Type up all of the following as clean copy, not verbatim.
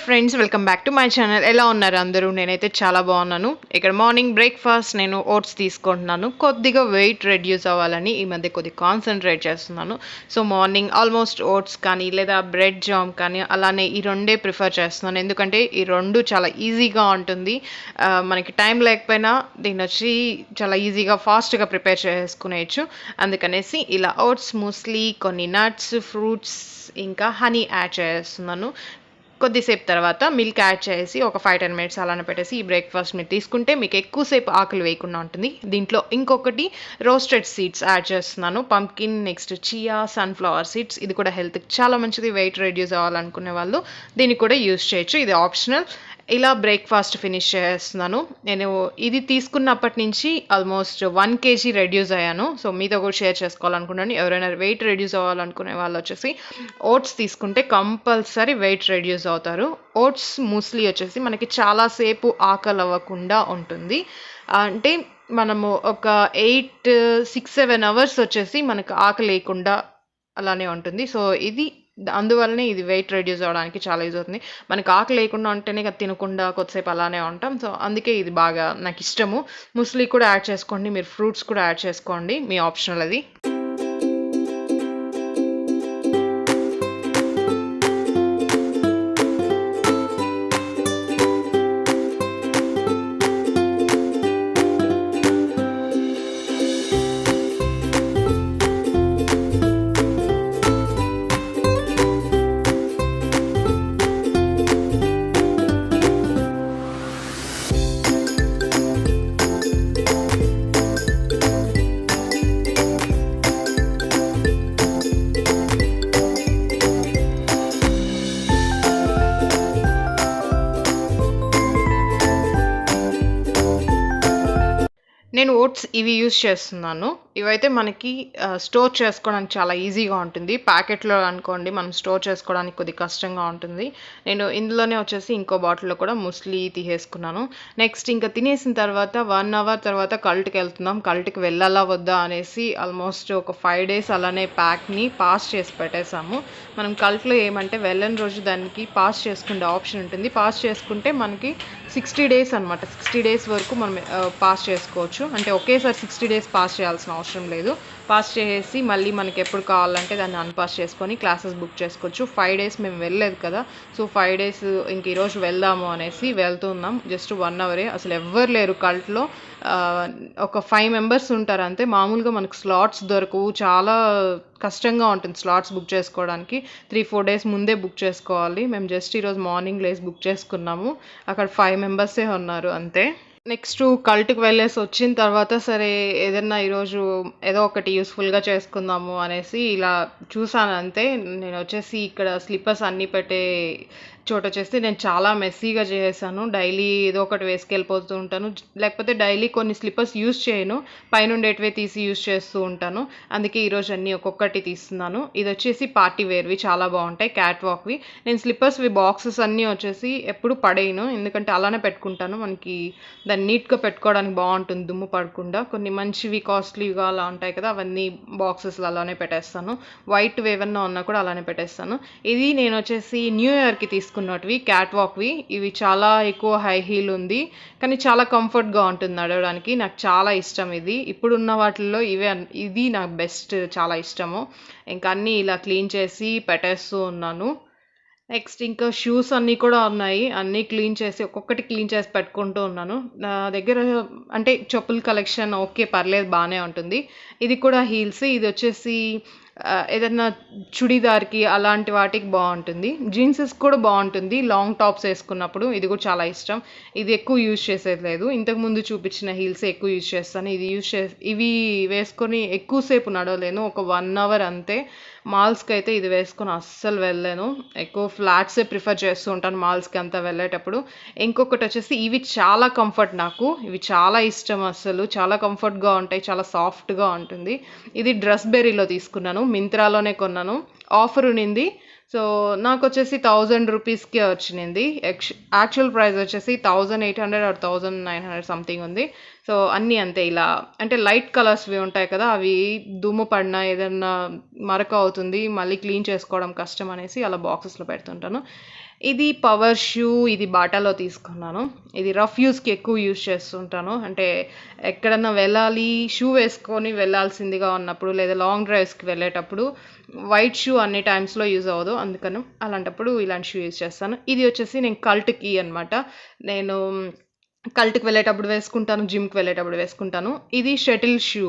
Friends, welcome back to my channel. ఎలా ఉన్నారు అందరూ? నేనైతే చాలా బాగున్నాను. ఇక్కడ మార్నింగ్ బ్రేక్ఫాస్ట్ నేను ఓట్స్ తీసుకుంటున్నాను. కొద్దిగా వెయిట్ రెడ్యూస్ అవ్వాలని ఈ మధ్య కొద్దిగా కాన్సన్ట్రేట్ చేస్తున్నాను. సో మార్నింగ్ ఆల్మోస్ట్ ఓట్స్ కానీ లేదా బ్రెడ్ జామ్ కానీ అలానే ఈ రెండే ప్రిఫర్ చేస్తున్నాను. ఎందుకంటే ఈ రెండు చాలా ఈజీగా ఉంటుంది. మనకి టైం లేకపోయినా దీన్ని వచ్చి చాలా ఈజీగా ఫాస్ట్గా ప్రిపేర్ చేసుకునేయచ్చు. అందుకనేసి ఇలా ఓట్స్, మూస్లీ, కొన్ని నట్స్, ఫ్రూట్స్ ఇంకా హనీ యాడ్ చేస్తున్నాను. కొద్దిసేపు తర్వాత మిల్క్ యాడ్ చేసి ఒక 5-10 మినిట్స్ అలానే పెట్టేసి ఈ బ్రేక్ఫాస్ట్ మీరు తీసుకుంటే మీకు ఎక్కువసేపు ఆకలి వేయకుండా ఉంటుంది. దీంట్లో ఇంకొకటి రోస్టెడ్ సీడ్స్ యాడ్ చేస్తున్నాను. Pumpkin, next chia, sunflower seeds. ఇది కూడా హెల్త్కి చాలా మంచిది. వెయిట్ రెడ్యూస్ అవ్వాలనుకునే వాళ్ళు దీన్ని కూడా యూస్ చేయొచ్చు. ఇది ఆప్షనల్. ఇలా బ్రేక్ఫాస్ట్ ఫినిష్ చేస్తున్నాను. నేను ఇది తీసుకున్నప్పటి నుంచి ఆల్మోస్ట్ 1 kg రెడ్యూస్ అయ్యాను. సో మీతో కూడా షేర్ చేసుకోవాలనుకున్నాను. ఎవరైనా వెయిట్ రెడ్యూస్ అవ్వాలనుకునే వాళ్ళు వచ్చేసి ఓట్స్ తీసుకుంటే కంపల్సరీ వెయిట్ రెడ్యూస్ అవుతారు. ఓట్స్, మూస్లీ వచ్చేసి మనకి చాలాసేపు ఆకలి అవ్వకుండా ఉంటుంది. అంటే మనము ఒక 6-7 అవర్స్ వచ్చేసి మనకు ఆకలి లేకుండా అలానే ఉంటుంది. సో అందువల్లనే ఇది వెయిట్ రెడ్యూస్ అవ్వడానికి చాలా యూజ్ అవుతుంది. మనకు ఆకలి లేకుండా ఉంటేనే తినకుండా కొద్దిసేపు అలానే ఉంటాం. సో అందుకే ఇది బాగా నాకు ఇష్టము. ముస్లీ కూడా యాడ్ చేసుకోండి, మీరు ఫ్రూట్స్ కూడా యాడ్ చేసుకోండి, మీ ఆప్షనల్ అది. నేను ఓట్స్ ఇవి యూజ్ చేస్తున్నాను. ఇవైతే మనకి స్టోర్ చేసుకోవడానికి చాలా ఈజీగా ఉంటుంది. ప్యాకెట్లో అనుకోండి మనం స్టోర్ చేసుకోవడానికి కొద్దిగా కష్టంగా ఉంటుంది. నేను ఇందులోనే వచ్చేసి ఇంకో బాటిల్లో కూడా ముస్లీ తీసేసుకున్నాను. నెక్స్ట్ ఇంకా తినేసిన తర్వాత 1 అవర్ తర్వాత కల్ట్కి వెళ్తున్నాం. కల్ట్కి వెళ్ళాలా వద్దా అనేసి ఆల్మోస్ట్ ఒక 5 days అలానే ప్యాక్ని పాస్ చేసి పెట్టేసాము. మనం కల్ట్లో ఏమంటే వెళ్ళని రోజు దానికి పాస్ చేసుకునే ఆప్షన్ ఉంటుంది. పాస్ చేసుకుంటే మనకి 60 days అనమాట. 60 days వరకు మనం పాస్ చేసుకోవచ్చు. అంటే ఒకేసారి 60 days పాస్ చేయాల్సిన అవసరం లేదు. పాస్ చేసేసి మళ్ళీ మనకి ఎప్పుడు కావాలంటే దాన్ని అన్పాస్ చేసుకొని క్లాసెస్ బుక్ చేసుకోవచ్చు. 5 days మేము వెళ్ళలేదు కదా, సో 5 days ఇంక ఈరోజు వెళ్దాము అనేసి వెళ్తున్నాం. జస్ట్ 1 అవరే. అసలు ఎవ్వరు లేరు కల్ట్లో. ఒక 5 members ఉంటారు అంతే. మామూలుగా మనకు స్లాట్స్ దొరకవు. చాలా కష్టంగా ఉంటుంది స్లాట్స్ బుక్ చేసుకోవడానికి. 3-4 days ముందే బుక్ చేసుకోవాలి. మేము జస్ట్ ఈరోజు మార్నింగ్ లేసి బుక్ చేసుకున్నాము. అక్కడ 5 members ఉన్నారు అంతే. నెక్స్ట్ కల్ట్కి వెళ్ళేసి వచ్చిన తర్వాత సరే ఏదన్నా ఈరోజు ఏదో ఒకటి యూస్ఫుల్గా చేసుకుందాము అనేసి ఇలా చూసాను అంతే. నేను వచ్చేసి ఇక్కడ స్లిప్పర్స్ అన్నీ పెట్టే చోట వచ్చేసి నేను చాలా మెస్సీగా చేసేసాను. డైలీ ఏదో ఒకటి వేసుకెళ్ళిపోతూ ఉంటాను. లేకపోతే డైలీ కొన్ని స్లిప్పర్స్ యూజ్ చేయను, పైనుండేటివే తీసి యూజ్ చేస్తూ ఉంటాను. అందుకే ఈరోజు అన్నీ ఒక్కొక్కటి తీస్తున్నాను. ఇది వచ్చేసి పార్టీ వేర్వి, చాలా బాగుంటాయి, క్యాట్ వాక్వి. నేను స్లిప్పర్స్వి బాక్సెస్ అన్నీ వచ్చేసి ఎప్పుడు పడేయను, ఎందుకంటే అలానే పెట్టుకుంటాను. మనకి దాన్ని నీట్గా పెట్టుకోవడానికి బాగుంటుంది, దుమ్ము పడకుండా. కొన్ని మంచివి కాస్ట్లీగా అలా ఉంటాయి కదా, అవన్నీ బాక్సెస్లో అలానే పెట్టేస్తాను. వైట్ ఏవన్నా ఉన్నా కూడా అలానే పెట్టేస్తాను. ఇది నేను వచ్చేసి న్యూ ఇయర్కి తీసుకున్నటివి, క్యాట్ వాక్వి. ఇవి చాలా ఎక్కువ హై హీల్ ఉంది, కానీ చాలా కంఫర్ట్గా ఉంటుంది నడవడానికి. నాకు చాలా ఇష్టం ఇది. ఇప్పుడున్న వాటిల్లో ఇది నాకు బెస్ట్, చాలా ఇష్టము. ఇంకా అన్నీ ఇలా క్లీన్ చేసి పెట్టేస్తూ ఉన్నాను. నెక్స్ట్ ఇంకా షూస్ అన్నీ కూడా ఉన్నాయి. అన్నీ క్లీన్ చేసి ఒక్కొక్కటి క్లీన్ చేసి పెట్టుకుంటూ ఉన్నాను. నా దగ్గర అంటే చెప్పుల కలెక్షన్ ఓకే, పర్లేదు, బాగానే ఉంటుంది. ఇది కూడా హీల్స్. ఇది వచ్చేసి ఏదన్నా చుడీదార్కి అలాంటి వాటికి బాగుంటుంది. జీన్సెస్ కూడా బాగుంటుంది లాంగ్ టాప్స్ వేసుకున్నప్పుడు. ఇది కూడా చాలా ఇష్టం. ఇది ఎక్కువ యూజ్ చేసేది లేదు. ఇంతకుముందు చూపించిన హీల్స్ ఎక్కువ యూజ్ చేస్తాను. ఇవి వేసుకొని ఎక్కువసేపు నడవలేను, ఒక 1 hour అంతే. మాల్స్కి అయితే ఇది వేసుకొని అస్సలు వెళ్ళలేను. ఎక్కువ ఫ్లాట్సే ప్రిఫర్ చేస్తూ ఉంటాను మాల్స్కి అంతా వెళ్ళేటప్పుడు. ఇంకొకటి వచ్చేసి ఇవి చాలా కంఫర్ట్, నాకు ఇవి చాలా ఇష్టం. అస్సలు చాలా కంఫర్ట్గా ఉంటాయి, చాలా సాఫ్ట్గా ఉంటుంది. ఇది డ్రెస్ బెర్రీలో తీసుకున్నాను, మింత్రాలోనే కొన్నాను, ఆఫర్ ఉన్నింది. సో నాకు వచ్చేసి 1000 రూపీస్కే వచ్చింది. యాక్చువల్ ప్రైస్ వచ్చేసి 1800 ఆర్ 1900 సంథింగ్ ఉంది. సో అన్నీ అంతే. ఇలా అంటే లైట్ కలర్స్వి ఉంటాయి కదా, అవి దుమ్ము పడినా ఏదన్నా మరక అవుతుంది, మళ్ళీ క్లీన్ చేసుకోవడం కష్టం అనేసి అలా బాక్సెస్లో పెడుతుంటాను. ఇది పవర్ షూ. ఇది బాటాలో తీసుకున్నాను. ఇది రఫ్ యూస్‌కి ఎక్కువ యూజ్ చేస్తుంటాను. అంటే ఎక్కడన్నా వెళ్ళాలి, షూ వేసుకొని వెళ్ళాల్సిందిగా ఉన్నప్పుడు, లేదా లాంగ్ డ్రైవ్స్‌కి వెళ్ళేటప్పుడు వైట్ షూ అన్ని టైమ్స్‌లో యూజ్ అవ్వదు. అందుకని అలాంటప్పుడు ఇలాంటి షూ యూజ్ చేస్తాను. ఇది వచ్చేసి నేను కల్ట్‌కి అనమాట. నేను కల్ట్‌కి వెళ్ళేటప్పుడు వేసుకుంటాను. జిమ్‌కి వెళ్ళేటప్పుడు వేసుకుంటాను. ఇది షటిల్ షూ.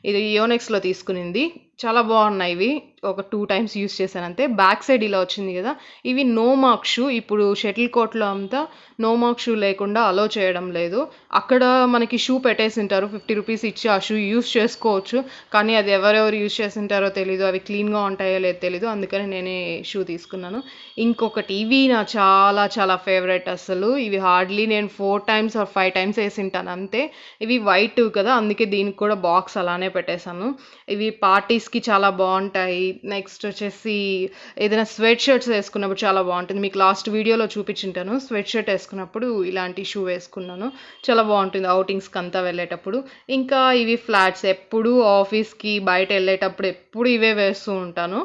ఇది యోనెక్స్‌లో తీసుకునింది. చాలా బాగున్నాయి ఇవి. ఒక 2 టైమ్స్ యూజ్ చేశానంతే. బ్యాక్ సైడ్ ఇలా వచ్చింది కదా! ఇవి నో మార్క్ షూ. ఇప్పుడు షటిల్ కోర్ట్‌లో అంతా నో మార్క్ షూ లేకుండా అలో చేయడం లేదు. అక్కడ మనకి షూ పెట్టేసింటారు. ₹50 ఇచ్చి ఆ షూ యూజ్ చేసుకోవచ్చు. కానీ అది ఎవరెవరు యూజ్ చేసింటారో తెలీదు. అవి క్లీన్‌గా ఉంటాయో లేదో తెలీదు. అందుకని నేనే షూ తీసుకున్నాను. ఇంకొకటి ఇవి నా చాలా చాలా ఫేవరెట్ అసలు. ఇవి హార్డ్‌లీ నేను 4 టైమ్స్ ఆర్ 5 టైమ్స్ ఏసింటాను అంతే. ఇవి వైట్ కదా! అందుకే దీనికి కూడా బాక్స్ అలానే పెట్టేశాను. ఇవి పార్టీస్‌కి చాలా బావుంటాయి. నెక్స్ట్ వచ్చేసి ఏదైనా స్వెట్ షర్ట్స్ వేసుకున్నప్పుడు చాలా బావుంటుంది. మీకు లాస్ట్ వీడియోలో చూపించుంటాను. స్వెట్ షర్ట్ ఏసుకున్నప్పుడు ఇలాంటి షూ వేసుకున్నాను. చాలా బావుంటుంది ఔటింగ్స్‌కంతా వెళ్ళేటప్పుడు. ఇంకా ఇవి ఫ్లాట్స్. ఎప్పుడూ ఆఫీస్‌కి బయటెళ్ళేటప్పుడు ఎప్పుడు ఇవే వేస్తూ ఉంటాను.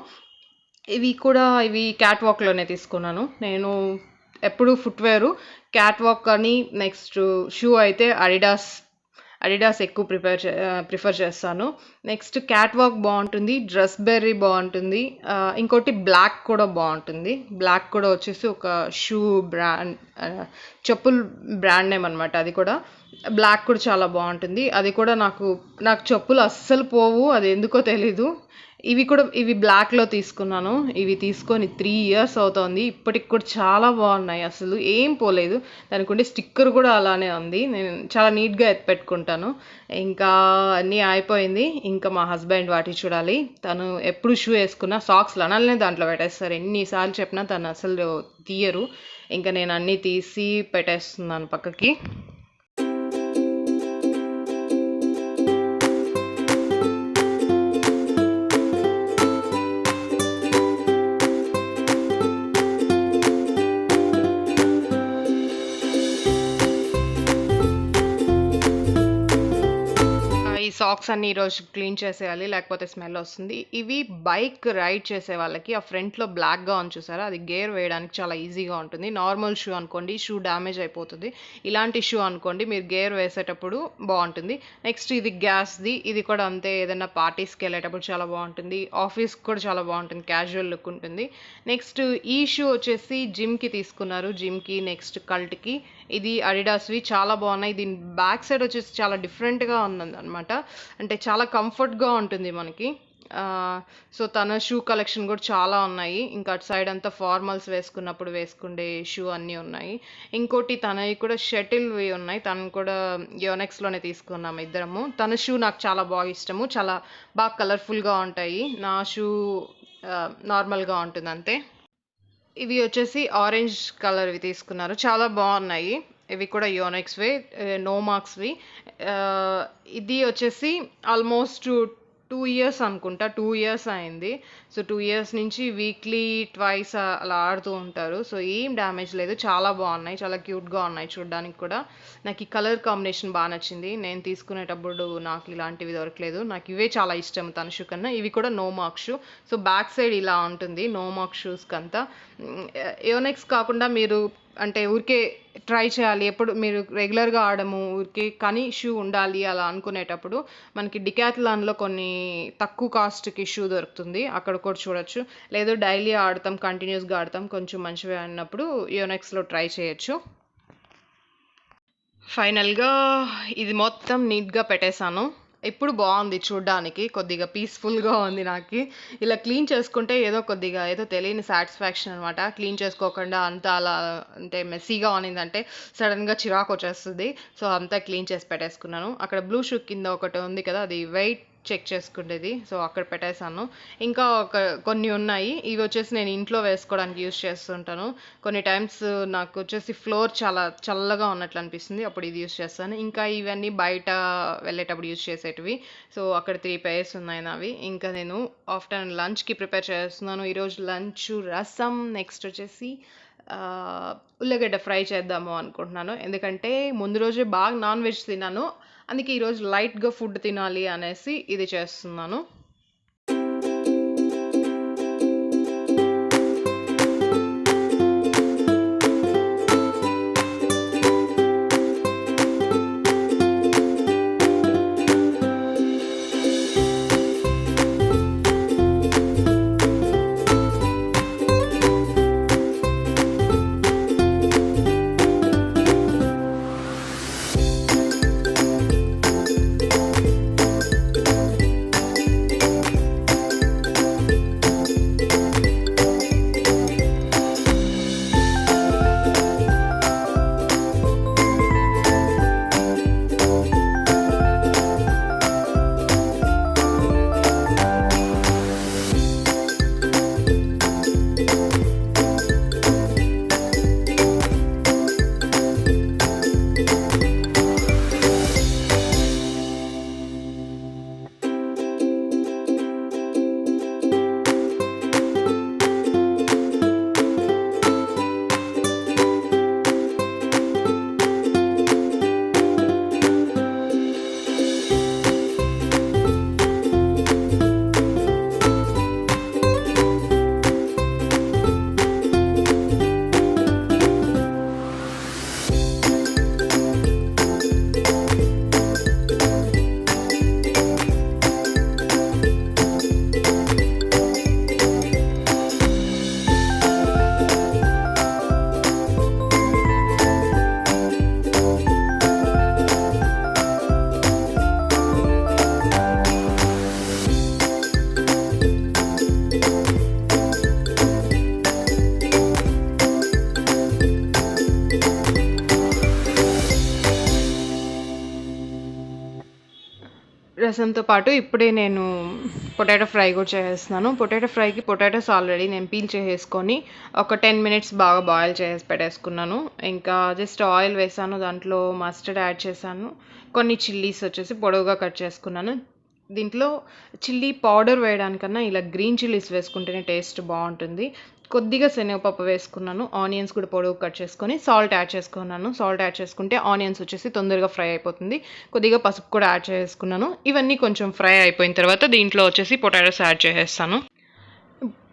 ఇవి క్యాట్ వాక్‌లోనే తీసుకున్నాను. నేను ఎప్పుడు ఫుట్‌వేరు క్యాట్ వాక్ అని, నెక్స్ట్ షూ అయితే అడిడాస్ ఎక్కువ ప్రిఫర్ చేస్తాను. నెక్స్ట్ క్యాట్ వాక్ బావుంటుంది. డ్రెస్ బెర్రీ బావుంటుంది. ఇంకోటి బ్లాక్ కూడా బావుంటుంది. బ్లాక్ కూడా వచ్చేసి ఒక షూ బ్రాండ్ చెప్పులు బ్రాండ్ నేమ్ అనమాట అది కూడా. బ్లాక్ కూడా చాలా బావుంటుంది. అది కూడా నాకు చెప్పులు అస్సలు పోవు. అది ఎందుకో తెలీదు. ఇవి బ్లాక్‌లో తీసుకున్నాను. ఇవి తీసుకొని 3 ఇయర్స్ అవుతోంది. ఇప్పటికి కూడా చాలా బాగున్నాయి అసలు. ఏం పోలేదు. దానికుండే స్టిక్కర్ కూడా అలానే ఉంది. నేను చాలా నీట్‌గా ఎత్తిపెట్టుకుంటాను. ఇంకా అన్నీ అయిపోయింది. ఇంకా మా హస్బెండ్ వాటిని చూడాలి. తను ఎప్పుడు షూ ఏసుకున్నా సాక్స్‌లు అనలనే దాంట్లో పెట్టేస్తారు. ఎన్ని సార్లు చెప్పినా తను అసలు తీయరు. ఇంకా నేను అన్నీ తీసి పెట్టేస్తున్నాను పక్కకి. ఈ సాక్స్ అన్ని ఈరోజు క్లీన్ చేసేయాలి. లేకపోతే స్మెల్ వస్తుంది. ఇవి బైక్ రైడ్ చేసే వాళ్ళకి ఆ ఫ్రంట్‌లో బ్లాక్‌గా ఉంది చూసారా? అది గేర్ వేయడానికి చాలా ఈజీగా ఉంటుంది. నార్మల్ షూ అనుకోండి షూ డ్యామేజ్ అయిపోతుంది. ఇలాంటి షూ అనుకోండి మీరు గేర్ వేసేటప్పుడు బావుంటుంది. నెక్స్ట్ ఇది గ్యాస్‌ది. ఇది కూడా అంతే. ఏదైనా పార్టీస్‌కి వెళ్ళేటప్పుడు చాలా బావుంటుంది. ఆఫీస్‌కి కూడా చాలా బావుంటుంది. క్యాజువల్ లుక్ ఉంటుంది. నెక్స్ట్ ఈ షూ వచ్చేసి జిమ్‌కి తీసుకున్నారు. జిమ్‌కి నెక్స్ట్ కల్ట్‌కి. ఇది అడిడాస్‌వి చాలా బావున్నాయి. దీని బ్యాక్ సైడ్ వచ్చేసి చాలా డిఫరెంట్‌గా ఉందన్నమాట. అంటే చాలా కంఫర్ట్‌గా ఉంటుంది మనకి. సో, తన షూ కలెక్షన్ కూడా చాలా ఉన్నాయి. ఇంకా అటు సైడ్ అంతా ఫార్మల్స్ వేసుకున్నప్పుడు వేసుకుండే షూ అన్నీ ఉన్నాయి. ఇంకోటి తనయి కూడా షటిల్‌వి ఉన్నాయి. తను కూడా యోనెక్స్‌లోనే తీసుకున్నాము ఇద్దరము. తన షూ నాకు చాలా బాగా ఇష్టము. చాలా బాగా కలర్‌ఫుల్‌గా ఉంటాయి. నా షూ నార్మల్‌గా ఉంటుందంతే. ఇవి వచ్చేసి ఆరెంజ్ కలర్‌వి తీసుకున్నారు. చాలా బావున్నాయి. ఇవి కూడా యోనెక్స్‌వే నో మార్క్స్‌వి. ఆహ్, ఇది వచ్చేసి ఆల్మోస్ట్ 2 ఇయర్స్ అనుకుంటా. 2 ఇయర్స్ అయింది. సో, 2 ఇయర్స్ నుంచి వీక్లీ ట్వైస్ అలా ఆడుతూ ఉంటారు. సో, ఏం డ్యామేజ్ లేదు. చాలా బావున్నాయి. చాలా క్యూట్‌గా ఉన్నాయి చూడ్డానికి కూడా. నాకు ఈ కలర్ కాంబినేషన్ బా నచ్చింది. నేను తీసుకునేటప్పుడు నాకు ఇలాంటివి దొరకలేదు. నాకు ఇవే చాలా ఇష్టం తన షూ కన్నా. ఇవి కూడా no mark shoe. So, back side ఇలా ఉంటుంది. No mark షూస్‌కంతా. యోనెక్స్ కాకుండా మీరు అంటే ఊరికే ట్రై చేయాలి. ఎప్పుడు మీరు రెగ్యులర్‌గా ఆడము. ఊరికే కానీ షూ ఉండాలి అలా అనుకునేటప్పుడు మనకి డికాథ్లాన్‌లో కొన్ని తక్కువ కాస్ట్‌కి షూ దొరుకుతుంది. అక్కడ కూడా చూడొచ్చు. లేదు డైలీ ఆడతాం, కంటిన్యూయస్‌గా ఆడతాం. కొంచెం మంచివే అన్నప్పుడు యోనెక్స్‌లో ట్రై చేయొచ్చు. ఫైనల్‌గా ఇది మొత్తం నీట్‌గా పెట్టేసాను. ఇప్పుడు బావుంది చూడ్డానికి. కొద్దిగా పీస్‌ఫుల్‌గా ఉంది నాకి. ఇలా క్లీన్ చేసుకుంటే ఏదో తెలియని సాటిస్ఫాక్షన్ అనమాట. క్లీన్ చేసుకోకుండా అంతా అలా అంటే మెస్సీగా ఉన్నిందంటే సడెన్‌గా చిరాకొచ్చేస్తది. సో, అంతా క్లీన్ చేసి పెట్టేసుకున్నాను. అక్కడ బ్లూ షూ కింద ఒకటి ఉంది కదా! అది వెయిట్ చెక్ చేసుకునేది. సో, అక్కడ పెట్టేసాను. ఇంకా కొన్ని ఉన్నాయి. ఇవొచ్చేసి నేను ఇంట్లో వేసుకోవడానికి యూజ్ చేస్తుంటాను. కొన్ని టైమ్స్ నాకొచ్చేసి ఫ్లోర్ చాలా చల్లగా ఉన్నట్లు అనిపిస్తుంది. అప్పుడు ఇది యూజ్ చేస్తాను. ఇంకా ఇవన్నీ బయట వెళ్ళేటప్పుడు యూజ్ చేసేటివి. సో, అక్కడ 3 పెయిర్స్ ఉన్నాయి నావి. ఇంకా నేను ఆఫ్టర్‌నూన్ లంచ్‌కి ప్రిపేర్ చేస్తున్నాను. ఈరోజు లంచు రసం, నెక్స్ట్ వచ్చేసి ఆహ్, ఉల్లగడ్డ ఫ్రై చేద్దాము అనుకుంటున్నాను. ఎందుకంటే ముందు రోజే బాగా నాన్ వెజ్ తిన్నాను. అందుకే ఈరోజు లైట్‌గా ఫుడ్ తినాలి అనేసి ఇది చేస్తున్నాను. రసంతో పాటు ఇప్పుడే నేను పొటాటో ఫ్రై కూడా చేసేస్తున్నాను. పొటాటో ఫ్రైకి పొటాటోస్ ఆల్రెడీ నేను పీల్ చేసేసుకొని ఒక 10 మినిట్స్ బాగా బాయిల్ చేసి పెట్టేసుకున్నాను. ఇంకా జస్ట్ ఆయిల్ వేసాను, దాంట్లో మస్టర్డ్ యాడ్ చేశాను, కొన్ని చిల్లీస్ వచ్చేసి పొడవుగా కట్ చేసుకున్నాను. దీంట్లో చిల్లీ పౌడర్ వేయడానికన్నా ఇలా గ్రీన్ చిల్లీస్ వేసుకుంటేనే టేస్ట్ బాగుంటుంది. కొద్దిగా శనగపప్పు వేసుకున్నాను, ఆనియన్స్ కూడా పొడవు కట్ చేసుకొని సాల్ట్ యాడ్ చేసుకున్నాను. సాల్ట్ యాడ్ చేసుకుంటే ఆనియన్స్ వచ్చేసి తొందరగా ఫ్రై అయిపోతుంది. కొద్దిగా పసుపు కూడా యాడ్ చేసుకున్నాను. ఇవన్నీ కొంచెం ఫ్రై అయిపోయిన తర్వాత దీంట్లో వచ్చేసి పొటాటోస్ యాడ్ చేసేస్తాను.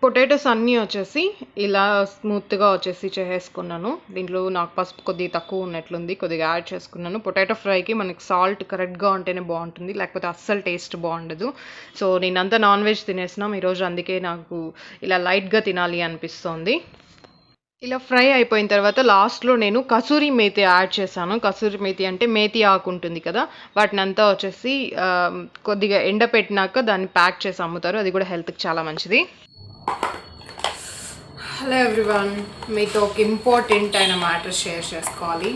పొటాటోస్ అన్నీ వచ్చేసి ఇలా స్మూత్గా వచ్చేసి చేసేసుకున్నాను. దీంట్లో నాకు పసుపు కొద్దిగా తక్కువ ఉన్నట్లుంది, కొద్దిగా యాడ్ చేసుకున్నాను. పొటాటో ఫ్రైకి మనకి సాల్ట్ కరెక్ట్గా ఉంటేనే బాగుంటుంది, లేకపోతే అస్సలు టేస్ట్ బాగుండదు. సో నేనంతా నాన్ వెజ్ తినేసినాం ఈరోజు, అందుకే నాకు ఇలా లైట్గా తినాలి అనిపిస్తోంది. ఇలా ఫ్రై అయిపోయిన తర్వాత లాస్ట్లో నేను కసూరి మేతి యాడ్ చేశాను. కసూరి మేతి అంటే మేతి ఆకు ఉంటుంది కదా, వాటిని అంతా వచ్చేసి కొద్దిగా ఎండపెట్టినాక దాన్ని ప్యాక్ చేసి అమ్ముతారు, అది కూడా హెల్త్కి చాలా మంచిది. హలో ఎవ్రీవన్, మీతో ఒక ఇంపార్టెంట్ అయిన మ్యాటర్ షేర్ చేసుకోవాలి.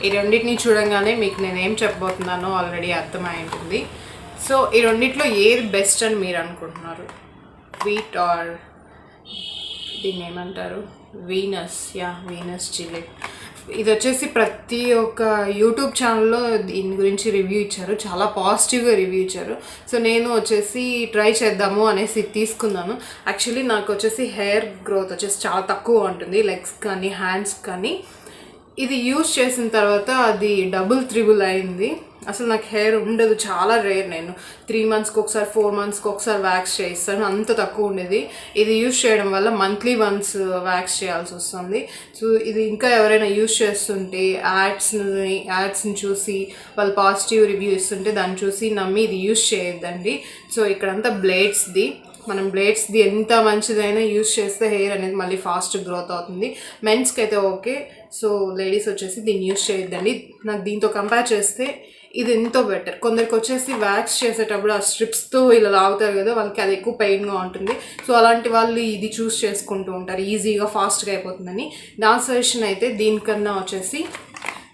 ఈ రెండింటిని చూడంగానే మీకు నేనేం చెప్పబోతున్నానో ఆల్రెడీ అర్థమై ఉంటుంది. సో ఈ రెండిట్లో ఏది బెస్ట్ అని మీరు అనుకుంటున్నారు? వీట్ ఆర్ దీన్ని ఏమంటారు, వీనస్ చిల్లీ. ఇది వచ్చేసి ప్రతి ఒక్క యూట్యూబ్ ఛానల్లో దీని గురించి రివ్యూ ఇచ్చారు, చాలా పాజిటివ్గా రివ్యూ ఇచ్చారు. సో నేను వచ్చేసి ట్రై చేద్దాము అనేసి తీసుకున్నాను. యాక్చువల్లీ నాకు వచ్చేసి హెయిర్ గ్రోత్ వచ్చేసి చాలా తక్కువ ఉంటుంది, లెగ్స్ కానీ హ్యాండ్స్ కానీ. ఇది యూజ్ చేసిన తర్వాత అది డబుల్ త్రిబుల్ అయింది. అసలు నాకు హెయిర్ ఉండదు, చాలా రేర్. నేను 3 మంత్స్కి ఒకసారి 4 మంత్స్కి ఒకసారి వ్యాక్స్ చేయిస్తాను, అంత తక్కువ ఉండేది. ఇది యూజ్ చేయడం వల్ల మంత్లీ వన్స్ వ్యాక్స్ చేయాల్సి వస్తుంది. సో ఇది ఇంకా ఎవరైనా యూజ్ చేస్తుంటే యాడ్స్ని చూసి వాళ్ళు పాజిటివ్ రివ్యూ ఇస్తుంటే దాన్ని చూసి నమ్మి ఇది యూజ్ చేయొద్దండి. సో ఇక్కడంతా బ్లేడ్స్ది, మనం బ్లేడ్స్ది ఎంత మంచిదైనా యూజ్ చేస్తే హెయిర్ అనేది మళ్ళీ ఫాస్ట్ గ్రోత్ అవుతుంది. మెన్స్కి అయితే ఓకే, సో లేడీస్ వచ్చేసి దీన్ని యూజ్ చేయొద్దండి. నాకు దీంతో కంపేర్ చేస్తే ఇది ఎంతో బెటర్. కొందరికి వచ్చేసి వ్యాక్స్ చేసేటప్పుడు ఆ స్ట్రిప్స్తో ఇలా లాగుతారు కదా, వాళ్ళకి అది ఎక్కువ పెయిన్గా ఉంటుంది. సో అలాంటి వాళ్ళు ఇది చూస్ చేసుకుంటూ ఉంటారు, ఈజీగా ఫాస్ట్గా అయిపోతుందని. నా సజెషన్ అయితే దీనికన్నా వచ్చేసి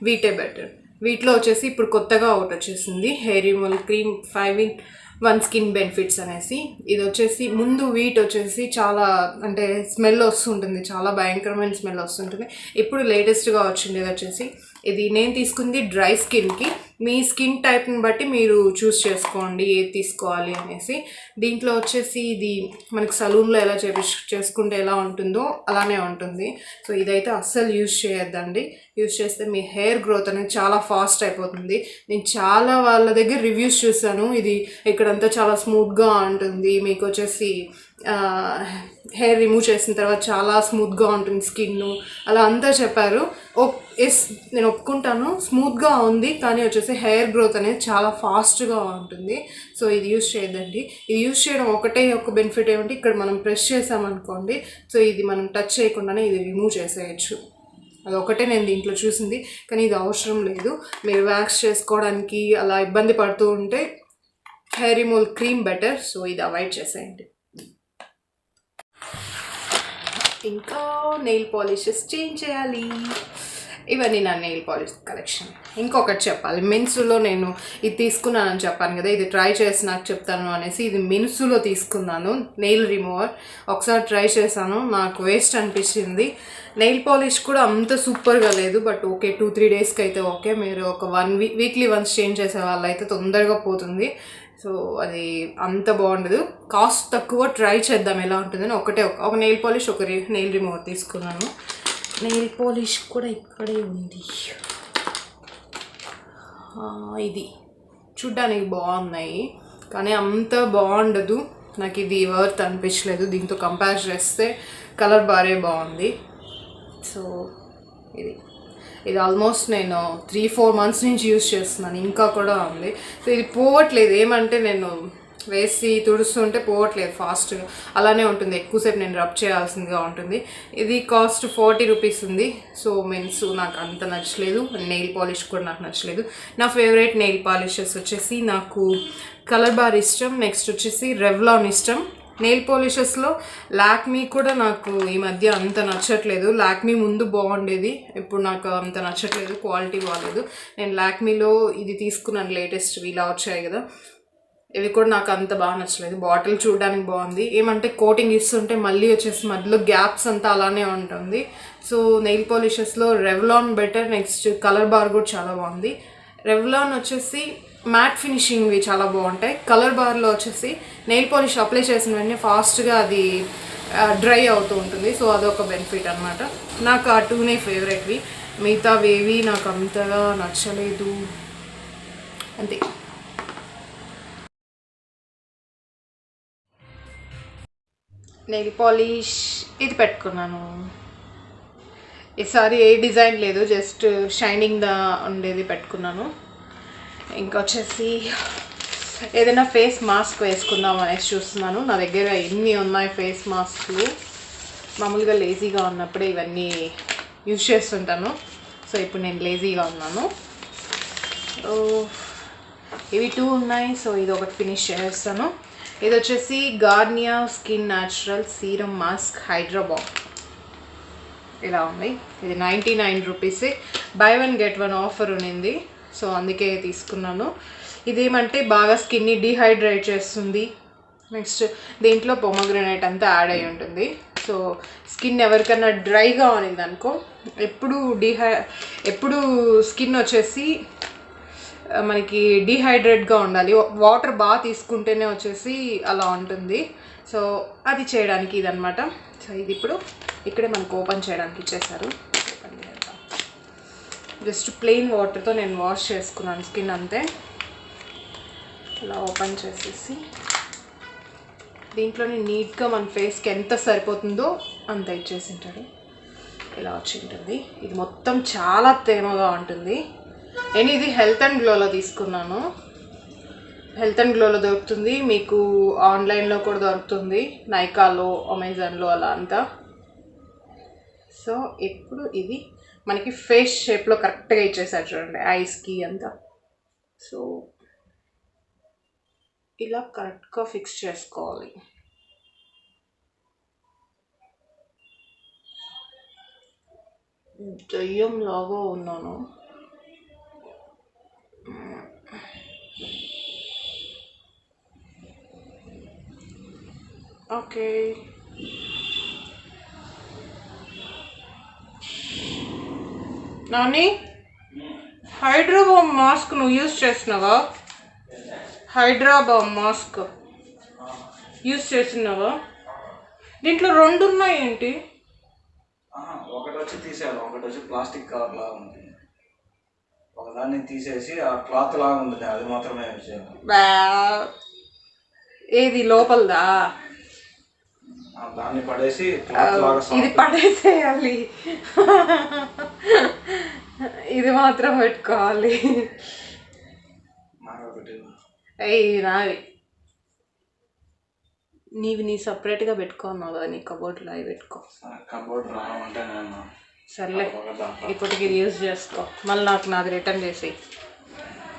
వీటే బెటర్. వీటిలో వచ్చేసి ఇప్పుడు కొత్తగా ఒకటి వచ్చేసింది, hair removal cream 5-in-1 skin benefits అనేసి. ఇది వచ్చేసి ముందు వీట్ వచ్చేసి చాలా అంటే స్మెల్ వస్తుంటుంది, చాలా భయంకరమైన స్మెల్ వస్తుంటుంది. ఇప్పుడు లేటెస్ట్గా వచ్చింది ఇది వచ్చేసి, ఇది నేను తీసుకుంది డ్రై స్కిన్కి. మీ స్కిన్ టైప్ని బట్టి మీరు చూస్ చేసుకోండి ఏది తీసుకోవాలి అనేసి. దీంట్లో వచ్చేసి ఇది మనకి సలూన్లో ఎలా చేసుకుంటే ఎలా ఉంటుందో అలానే ఉంటుంది. సో ఇదైతే అస్సలు యూజ్ చేయొద్దండి. యూజ్ చేస్తే మీ హెయిర్ గ్రోత్ అనేది చాలా ఫాస్ట్ అయిపోతుంది. నేను చాలా వాళ్ళ దగ్గర రివ్యూస్ చూసాను, ఇది ఇక్కడంతా చాలా స్మూత్గా ఉంటుంది, మీకు వచ్చేసి హెయిర్ రిమూవ్ చేసిన తర్వాత చాలా స్మూత్గా ఉంటుంది స్కిన్, అలా అంతా చెప్పారు. ఎస్, నేను ఒప్పుకుంటాను, స్మూత్గా ఉంది, కానీ వచ్చేసి హెయిర్ గ్రోత్ అనేది చాలా ఫాస్ట్గా ఉంటుంది. సో ఇది యూజ్ చేయొద్దండి. ఇది యూజ్ చేయడం ఒక బెనిఫిట్ ఏమంటే, ఇక్కడ మనం ప్రెస్ చేసామనుకోండి, సో ఇది మనం టచ్ చేయకుండానే ఇది రిమూవ్ చేసేయచ్చు. అదొకటే నేను దీంట్లో చూసింది, కానీ ఇది అవసరం లేదు. మీరు వ్యాక్స్ చేసుకోవడానికి అలా ఇబ్బంది పడుతూ ఉంటే hair removal cream better. So ఇది అవాయిడ్ చేసేయండి. ఇంకా నెయిల్ పాలిషెస్ చేంజ్ చేయాలి. ఇవన్నీ నా నెయిల్ పాలిష్ కలెక్షన్. ఇంకొకటి చెప్పాలి, మిన్సులో నేను ఇది తీసుకున్నానని చెప్పాను కదా, ఇది ట్రై చేసి నాకు చెప్తాను అనేసి. ఇది మిన్సులో తీసుకున్నాను నెయిల్ రిమూవర్. ఒకసారి ట్రై చేశాను, నాకు వేస్ట్ అనిపించింది. నెయిల్ పాలిష్ కూడా అంత సూపర్గా లేదు, బట్ ఓకే 2-3 డేస్కి అయితే ఓకే. మీరు ఒక వీక్లీ వన్స్ చేంజ్ చేసే వాళ్ళు అయితే తొందరగా పోతుంది. సో అది అంత బాగుండదు, కాస్ట్ తక్కువ. ట్రై చేద్దాం ఎలా ఉంటుందని ఒక నెయిల్ పాలిష్, ఒక నెయిల్ రిమూవర్ తీసుకున్నాను. నెయిల్ పాలిష్ కూడా ఇక్కడే ఉంది. ఇది చూడ్డానికి బాగున్నాయి, కానీ అంత బాగుండదు. నాకు ఇది వర్త్ అనిపించలేదు. దీంతో కంపేర్ చేస్తే కలర్ బారే బాగుంది. సో ఇది ఆల్మోస్ట్ నేను 3-4 మంత్స్ నుంచి యూజ్ చేస్తున్నాను, ఇంకా కూడా ఉంది. సో ఇది పోవట్లేదు, ఏమంటే నేను వేసి తుడుస్తుంటే పోవట్లేదు, ఫాస్ట్గా అలానే ఉంటుంది. ఎక్కువసేపు నేను రబ్ చేయాల్సిందిగా ఉంటుంది. ఇది కాస్ట్ 40 రూపీస్ ఉంది. సో మీన్స్ నాకు అంత నచ్చలేదు. నెయిల్ పాలిష్ కూడా నాకు నచ్చలేదు. నా ఫేవరెట్ నెయిల్ పాలిషెస్ వచ్చేసి నాకు కలర్ బార్ ఇష్టం, నెక్స్ట్ వచ్చేసి రెవ్లాన్ ఇష్టం, నెయిల్ పాలిషెస్లో లాక్మీ కూడా నాకు ఈ మధ్య అంత నచ్చట్లేదు. లాక్మీ ముందు బాగుండేది, ఇప్పుడు నాకు అంత నచ్చట్లేదు, క్వాలిటీ బాగాలేదు. నేను లాక్మీలో ఇది తీసుకున్నాను, లేటెస్ట్ ఇలా వచ్చాయి కదా, ఇవి కూడా నాకు అంత బాగా నచ్చలేదు. బాటిల్ చూడడానికి బాగుంది, ఏమంటే కోటింగ్ ఇస్తుంటే మళ్ళీ వచ్చేసి మధ్యలో గ్యాప్స్ అంతా అలానే ఉంటుంది. సో నెయిల్ పాలిషెస్లో Revlon better. Next colour bar కూడా చాలా బాగుంది. రెవ్లాన్ వచ్చేసి మ్యాట్ ఫినిషింగ్వి చాలా బాగుంటాయి. కలర్ బార్లో వచ్చేసి నెయిల్ పాలిష్ అప్లై చేసిన వెంటనే ఫాస్ట్గా అది డ్రై అవుతూ ఉంటుంది. సో అదొక బెనిఫిట్ అనమాట. నాకు ఆ టూనే ఫేవరెట్వి, మిగతావేవి నాకు అంతగా నచ్చలేదు అంతే. నెయిల్ పాలిష్ ఇది పెట్టుకున్నాను. ఈసారి ఏ డిజైన్ లేదు, జస్ట్ షైనింగ్ దా ఉండేది పెట్టుకున్నాను. ఇంకొచ్చేసి ఏదైనా ఫేస్ మాస్క్ వేసుకుందాం అనేసి చూస్తున్నాను. నా దగ్గర ఎన్ని ఉన్నాయి ఫేస్ మాస్క్లు, మామూలుగా లేజీగా ఉన్నప్పుడే ఇవన్నీ యూజ్ చేస్తుంటాను. సో ఇప్పుడు నేను లేజీగా ఉన్నాను. ఇవి 2 ఉన్నాయి. సో ఇది ఒకటి ఫినిష్ చేస్తాను. ఇది వచ్చేసి Garnier skin natural serum mask hydra balm, ఇలా ఉంది. ఇది 99 రూపీసే, బై 1 గెట్ 1 ఆఫర్ ఉన్నింది. సో అందుకే తీసుకున్నాను. ఇదేమంటే బాగా స్కిన్ని డీహైడ్రేట్ చేస్తుంది. నెక్స్ట్ దీంట్లో పొమగ్రనేట్ అంతా యాడ్ అయి ఉంటుంది. సో స్కిన్ ఎవరికైనా డ్రైగా ఉన్నింది అనుకో, ఎప్పుడు స్కిన్ వచ్చేసి మనకి డీహైడ్రేట్గా ఉండాలి, వాటర్ బాగా తీసుకుంటేనే వచ్చేసి అలా ఉంటుంది. సో అది చేయడానికి ఇదనమాట. సో ఇది ఇప్పుడు ఇక్కడే మనకు ఓపెన్ చేయడానికి ఇచ్చేసారు. జస్ట్ ప్లెయిన్ వాటర్తో నేను వాష్ చేసుకున్నాను స్కిన్ అంతే. ఇలా ఓపెన్ చేసేసి దీంట్లోనే నీట్గా మన ఫేస్కి ఎంత సరిపోతుందో అంత ఇచ్చేసి ఉంటాడు. ఇలా వచ్చి ఉంటుంది. ఇది మొత్తం చాలా తేమగా ఉంటుంది. నేను ఇది హెల్త్ అండ్ గ్లోలో తీసుకున్నాను. హెల్త్ అండ్ గ్లోలో దొరుకుతుంది, మీకు ఆన్లైన్లో కూడా దొరుకుతుంది, నైకాలో అమెజాన్లో అలా అంతా. సో ఇప్పుడు ఇది మనకి ఫేస్ షేప్లో కరెక్ట్గా ఇచ్చేసారు చూడండి, ఐస్కి అంతా. సో ఇలా కరెక్ట్గా ఫిక్స్ చేసుకోవాలి. దయ్యం లాగా ఉన్నాను. ఓకే, నాని హైడ్రాబామ్ మాస్క్ నువ్వు యూజ్ చేస్తున్నావా? హైడ్రాబామ్ మాస్క్ యూజ్ చేస్తున్నావా? దీంట్లో 2 ఉన్నాయి ఏంటి? ఒకటి వచ్చి తీసేయాలి, ఒకటి వచ్చి ప్లాస్టిక్ కవర్ లాగా ఉంటుంది. ఒకదాన్ని తీసేసి ఆ క్లాత్ లాగా ఉంటుంది, అది మాత్రమే యూజ్ చేయాలి. ఏది లోపలదా? దాన్ని పడేసి ఇది పడేసేయాలి, ఇది మాత్రం పెట్టుకోవాలి. నావి నీ సపరేట్గా పెట్టుకున్నావు కదా, నీ కబోర్డ్లో అవి పెట్టుకో. కబోర్డ్ రావంటే నేను సర్లే ఇప్పటికి ఇది యూజ్ చేసుకో, మళ్ళీ నాకు నాది రిటర్న్ చేసి.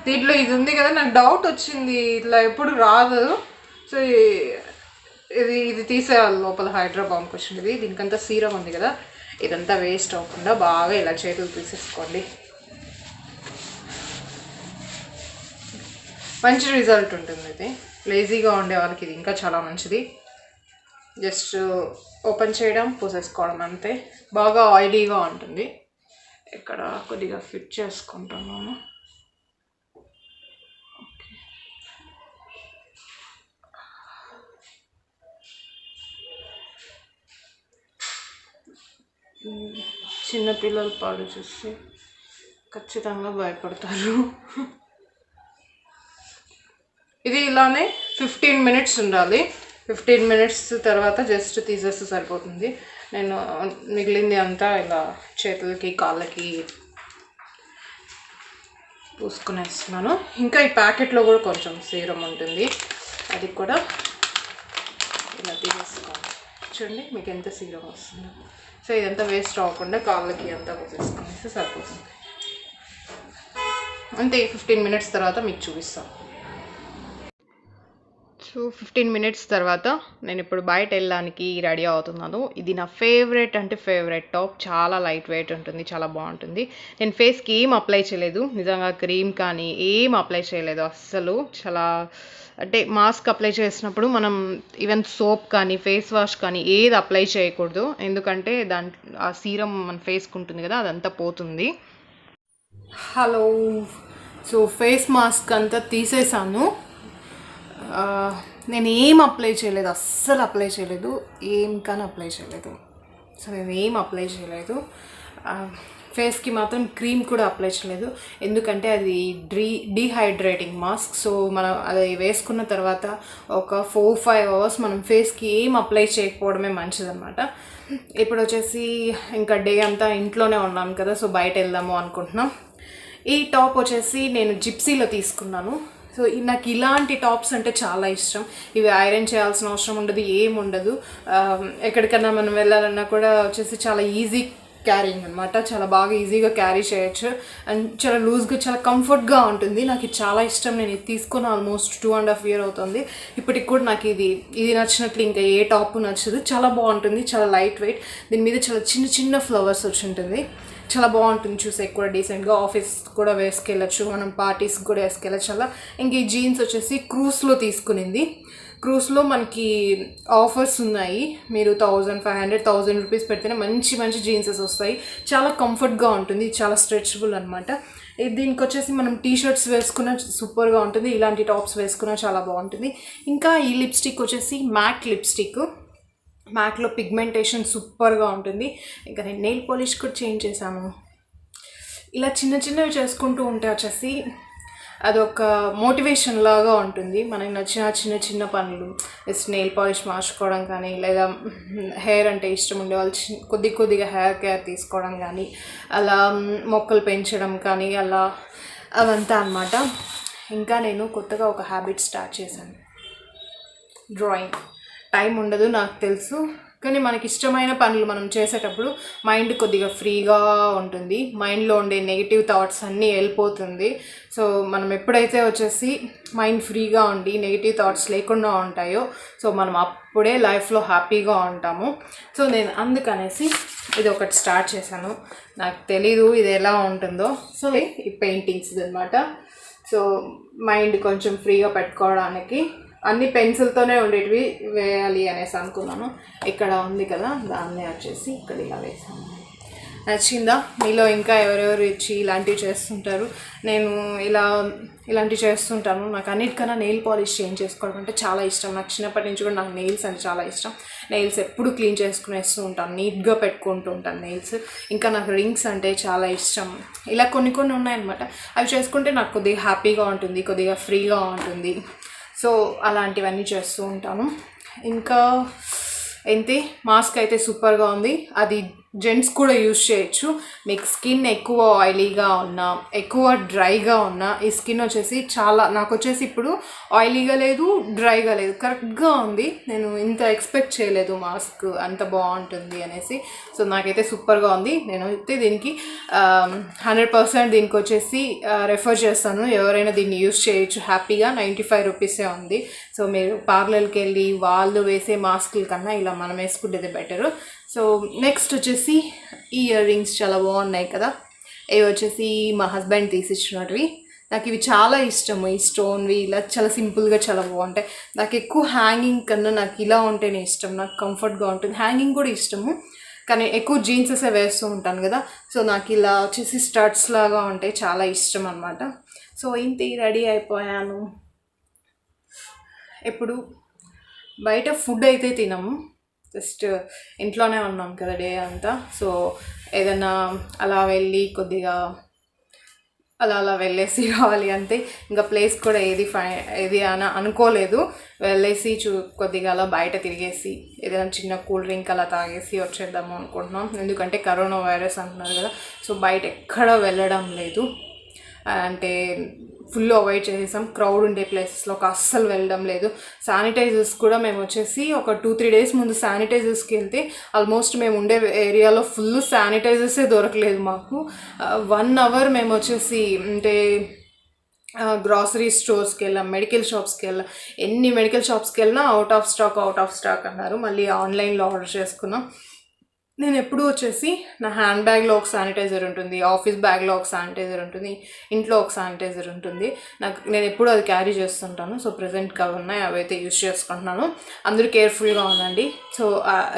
దీంట్లో ఇది ఉంది కదా, నాకు డౌట్ వచ్చింది, ఇట్లా ఎప్పుడు రాదు. సో ఇది తీసేయాలి లోపల హైడ్రాబామ్కి వచ్చింది. దీనికంతా సీరం ఉంది కదా, ఇదంతా వేస్ట్ అవ్వకుండా బాగా ఇలా చేతులు తీసేసుకోండి. మంచి రిజల్ట్ ఉంటుంది ఇది. లేజీగా ఉండే వాళ్ళకి ఇది ఇంకా చాలా మంచిది. జస్ట్ ఓపెన్ చేయడం, పూసేసుకోవడం అంతే. బాగా ఆయిలీగా ఉంటుంది. ఇక్కడ కొద్దిగా ఫిట్ చేసుకుంటున్నాను. చిన్నపిల్లలు పాడు చూసి ఖచ్చితంగా భయపడతారు. ఇది ఇలానే 15 మినిట్స్ ఉండాలి. 15 మినిట్స్ తర్వాత జస్ట్ తీసేస్తే సరిపోతుంది. నేను మిగిలింది అంతా ఇలా చేతులకి కాళ్ళకి పూసుకునేస్తున్నాను. ఇంకా ఈ ప్యాకెట్లో కూడా కొంచెం సీరం ఉంటుంది, అది కూడా ఇలా తీసేసుకోండి. చూడండి మీకు ఎంత సీరం వస్తుందో. సో ఇదంతా వేస్ట్ అవ్వకుండా కాళ్ళకి అంతా పూసేసుకునేస్తే సరిపోతుంది అంతే. 15 మినిట్స్ తర్వాత మీకు చూపిస్తాను. సో 15 మినిట్స్ తర్వాత నేను ఇప్పుడు బయట వెళ్ళడానికి రెడీ అవుతున్నాను. ఇది నా ఫేవరెట్ అంటే ఫేవరెట్ టాప్. చాలా లైట్ వెయిట్ ఉంటుంది, చాలా బాగుంటుంది. నేను ఫేస్కి ఏం అప్లై చేయలేదు, నిజంగా క్రీమ్ కానీ ఏం అప్లై చేయలేదు అస్సలు. చాలా అంటే మాస్క్ అప్లై చేసినప్పుడు మనం ఈవెన్ సోప్ కానీ ఫేస్ వాష్ కానీ ఏది అప్లై చేయకూడదు, ఎందుకంటే ఆ సీరం మన ఫేస్కి ఉంటుంది కదా, అదంతా పోతుంది. హలో, సో ఫేస్ మాస్క్ అంతా తీసేసాను. నేను ఏం అప్లై చేయలేదు, అస్సలు అప్లై చేయలేదు, ఏం కానీ అప్లై చేయలేదు. సో నేను ఏం అప్లై చేయలేదు. ఫేస్కి మాత్రం క్రీమ్ కూడా అప్లై చేయలేదు, ఎందుకంటే అది డీహైడ్రేటింగ్ మాస్క్. సో మనం అది వేసుకున్న తర్వాత ఒక 4-5 అవర్స్ మనం ఫేస్కి ఏం అప్లై చేయకపోవడమే మంచిదన్నమాట. ఇప్పుడు వచ్చేసి ఇంకా డే అంతా ఇంట్లోనే ఉన్నాం కదా, సో బయట వెళ్దాము అనుకుంటున్నాం. ఈ టాప్ వచ్చేసి నేను జిప్సీలో తీసుకున్నాను. సో నాకు ఇలాంటి టాప్స్ అంటే చాలా ఇష్టం. ఇవి ఐరన్ చేయాల్సిన అవసరం ఉండదు, ఏముండదు. ఎక్కడికన్నా మనం వెళ్ళాలన్నా కూడా వచ్చేసి చాలా ఈజీ క్యారింగ్ అనమాట, చాలా బాగా ఈజీగా క్యారీ చేయొచ్చు. అండ్ చాలా లూజ్గా, చాలా కంఫర్ట్గా ఉంటుంది. నాకు ఇది చాలా ఇష్టం. నేను ఇది తీసుకొని ఆల్మోస్ట్ 2.5 years అవుతుంది. ఇప్పటికి కూడా నాకు ఇది నచ్చినట్లు ఇంకా ఏ టాప్ నచ్చదు. చాలా బాగుంటుంది, చాలా లైట్ వెయిట్. దీని మీద చాలా చిన్న చిన్న ఫ్లవర్స్ వచ్చి ఉంటుంది. చాలా బాగుంటుంది, చూసే కూడా డీసెంట్గా. ఆఫీస్ కూడా వేసుకెళ్ళచ్చు, మనం పార్టీస్కి కూడా వేసుకెళ్ళచ్చు అలా. ఇంక ఈ జీన్స్ వచ్చేసి క్రూస్లో తీసుకునింది. క్రూస్లో మనకి ఆఫర్స్ ఉన్నాయి. మీరు 1500-1000 రూపీస్ పెడితేనే మంచి మంచి జీన్సెస్ వస్తాయి. చాలా కంఫర్ట్గా ఉంటుంది, చాలా స్ట్రెచబుల్ అనమాట. దీనికి వచ్చేసి మనం టీషర్ట్స్ వేసుకున్న సూపర్గా ఉంటుంది, ఇలాంటి టాప్స్ వేసుకున్న చాలా బాగుంటుంది. ఇంకా ఈ లిప్స్టిక్ వచ్చేసి మ్యాక్ లిప్స్టిక్. మ్యాక్లో పిగ్మెంటేషన్ సూపర్గా ఉంటుంది. ఇంకా నేను నెయిల్ పాలిష్ కూడా చేంజ్ చేశాను. ఇలా చిన్న చిన్నవి చేసుకుంటూ ఉంటే వచ్చేసి అదొక మోటివేషన్ లాగా ఉంటుంది. మనకి నచ్చిన చిన్న చిన్న పనులు, జస్ట్ నెయిల్ పాలిష్ మార్చుకోవడం కానీ, లేదా హెయిర్ అంటే ఇష్టం ఉండే వాళ్ళు కొద్దిగా హెయిర్ కేర్ తీసుకోవడం కానీ, అలా మొక్కలు పెంచడం కానీ, అలా అవంతా అన్నమాట. ఇంకా నేను కొత్తగా ఒక హ్యాబిట్ స్టార్ట్ చేశాను, డ్రాయింగ్. టైం ఉండదు నాకు తెలుసు, కానీ మనకి ఇష్టమైన పనులు మనం చేసేటప్పుడు మైండ్ కొద్దిగా ఫ్రీగా ఉంటుంది. మైండ్లో ఉండే నెగిటివ్ థాట్స్ అన్నీ వెళ్ళిపోతుంది. సో మనం ఎప్పుడైతే వచ్చేసి మైండ్ ఫ్రీగా ఉండి నెగిటివ్ థాట్స్ లేకుండా ఉంటాయో, సో మనం అప్పుడే లైఫ్లో హ్యాపీగా ఉంటాము. సో నేను అందుకనేసి ఇది ఒకటి స్టార్ట్ చేశాను. నాకు తెలీదు ఇది ఎలా ఉంటుందో. సో ఈ పెయింటింగ్స్ అనమాట. సో మైండ్ కొంచెం ఫ్రీగా పెట్టుకోవడానికి అన్ని పెన్సిల్తోనే ఉండేటివి వేయాలి అనేసి అనుకున్నాను. ఇక్కడ ఉంది కదా, దాన్ని వచ్చేసి ఇక్కడ ఇలా వేసాను. నచ్చిందా? మీలో ఇంకా ఎవరెవరు ఇచ్చి ఇలాంటివి చేస్తుంటారు? నేను ఇలాంటివి చేస్తుంటాను. నాకు అన్నిటికన్నా నెయిల్ పాలిష్ చేంజ్ చేసుకోవడం అంటే చాలా ఇష్టం. నాకు చిన్నప్పటి నుంచి కూడా నాకు నెయిల్స్ అంటే చాలా ఇష్టం. నెయిల్స్ ఎప్పుడు క్లీన్ చేసుకునేస్తూ ఉంటాను, నీట్గా పెట్టుకుంటూ ఉంటాను నెయిల్స్. ఇంకా నాకు రింగ్స్ అంటే చాలా ఇష్టం. ఇలా కొన్ని ఉన్నాయన్నమాట. అవి చేసుకుంటే నాకు కొద్దిగా హ్యాపీగా ఉంటుంది, కొద్దిగా ఫ్రీగా ఉంటుంది. సో అలాంటివన్నీ చేస్తూ ఉంటాను. ఇంకా ఏంటి, మాస్క్ అయితే సూపర్గా ఉంది. అది జెంట్స్ కూడా యూజ్ చేయొచ్చు. మీకు స్కిన్ ఎక్కువ ఆయిలీగా ఉన్నా, ఎక్కువ డ్రైగా ఉన్నా, ఈ స్కిన్ వచ్చేసి చాలా, నాకు వచ్చేసి ఇప్పుడు ఆయిలీగా లేదు, డ్రైగా లేదు, కరెక్ట్గా ఉంది. నేను ఇంత ఎక్స్పెక్ట్ చేయలేదు మాస్క్ అంత బాగుంటుంది అనేసి. సో నాకైతే సూపర్గా ఉంది. నేను అయితే దీనికి 100% దీనికి వచ్చేసి రెఫర్ చేస్తాను. ఎవరైనా దీన్ని యూజ్ చేయొచ్చు హ్యాపీగా. 95 రూపీసే ఉంది. సో మీరు పార్లర్కి వెళ్ళి వాళ్ళు వేసే మాస్కుల కన్నా ఇలా మనం వేసుకుంటేది బెటరు. సో నెక్స్ట్ వచ్చేసి ఈ ఇయర్ రింగ్స్ చాలా బాగున్నాయి కదా. ఇవి వచ్చేసి మా హస్బెండ్ తీసిచ్చినవి. నాకు ఇవి చాలా ఇష్టము. ఈ స్టోన్వి ఇలా చాలా సింపుల్గా చాలా బాగుంటాయి. నాకు ఎక్కువ హ్యాంగింగ్ కన్నా నాకు ఇలా ఉంటేనే ఇష్టం. నాకు కంఫర్ట్గా ఉంటుంది. హ్యాంగింగ్ కూడా ఇష్టము, కానీ ఎక్కువ జీన్సెసే వేస్తూ ఉంటాను కదా. సో నాకు ఇలా వచ్చేసి స్టడ్స్ లాగా ఉంటాయి, చాలా ఇష్టం అనమాట. సో ఇంత రెడీ అయిపోయాను. ఎప్పుడు బయట ఫుడ్ అయితే తినము, జస్ట్ ఇంట్లోనే ఉన్నాం కదా డే అంతా. సో ఏదైనా అలా వెళ్ళి కొద్దిగా అలా వెళ్ళేసి రావాలి అంతే. ఇంకా ప్లేస్ కూడా ఏది అనుకోలేదు. వెళ్ళేసి కొద్దిగా అలా బయట తిరిగేసి ఏదైనా చిన్న కూల్ డ్రింక్ అలా తాగేసి వచ్చేద్దాము అనుకుంటున్నాం. ఎందుకంటే కరోనా వైరస్ అంటున్నారు కదా. సో బయట ఎక్కడ వెళ్ళడం లేదు, అంటే ఫుల్ అవాయిడ్ చేసేసాం. క్రౌడ్ ఉండే ప్లేసెస్లోకి అస్సలు వెళ్ళడం లేదు. శానిటైజర్స్ కూడా మేము వచ్చేసి ఒక 2-3 days ముందు శానిటైజర్స్కి వెళ్తే ఆల్మోస్ట్ మేము ఉండే ఏరియాలో ఫుల్ శానిటైజర్సే దొరకలేదు మాకు. 1 hour మేము వచ్చేసి అంటే గ్రాసరీ స్టోర్స్కి వెళ్ళాం, మెడికల్ షాప్స్కి వెళ్ళాం, ఎన్ని మెడికల్ షాప్స్కి వెళ్ళినా అవుట్ ఆఫ్ స్టాక్ అన్నారు. మళ్ళీ ఆన్లైన్లో ఆర్డర్ చేసుకున్నాం. నేను ఎప్పుడూ వచ్చేసి నా హ్యాండ్ బ్యాగ్లో ఒక శానిటైజర్ ఉంటుంది, ఆఫీస్ బ్యాగ్లో ఒక శానిటైజర్ ఉంటుంది, ఇంట్లో ఒక శానిటైజర్ ఉంటుంది. నేను ఎప్పుడూ అది క్యారీ చేస్తుంటాను. సో ప్రజెంట్గా ఉన్నాయి, అవైతే యూజ్ చేసుకుంటున్నాను. అందరూ కేర్ఫుల్గా ఉండండి. సో